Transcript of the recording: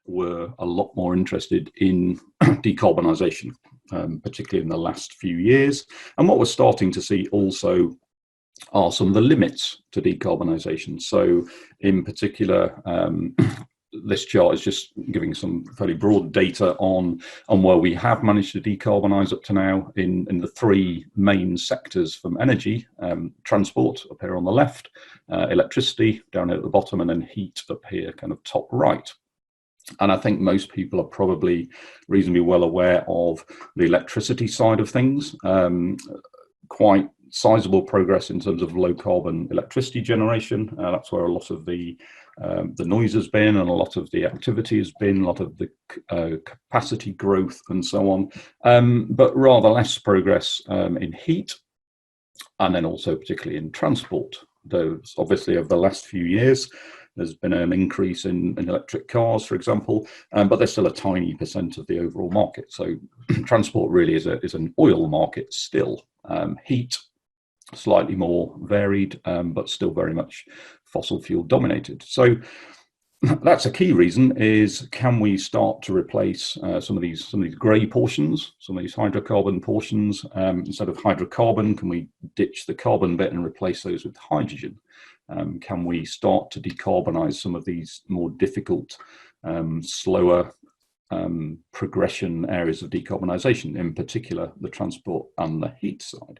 were a lot more interested in decarbonisation, particularly in the last few years. And what we're starting to see also are some of the limits to decarbonisation. So in particular, this chart is just giving some fairly broad data on where we have managed to decarbonise up to now in the three main sectors from energy: transport up here on the left, electricity down here at the bottom, and then heat up here kind of top right. And I think most people are probably reasonably well aware of the electricity side of things. Quite sizable progress in terms of low carbon electricity generation. That's where a lot of the noise has been, and a lot of the activity has been, a lot of the capacity growth and so on, but rather less progress in heat, and then also particularly in transport. Though obviously over the last few years there's been an increase in electric cars, for example, but they're still a tiny percent of the overall market. So transport really is an oil market still. Heat, slightly more varied, but still very much fossil fuel dominated. So that's a key reason: is can we start to replace some of these grey portions, some of these hydrocarbon portions? Instead of hydrocarbon, can we ditch the carbon bit and replace those with hydrogen? Can we start to decarbonise some of these more difficult, slower progression areas of decarbonisation, in particular the transport and the heat side?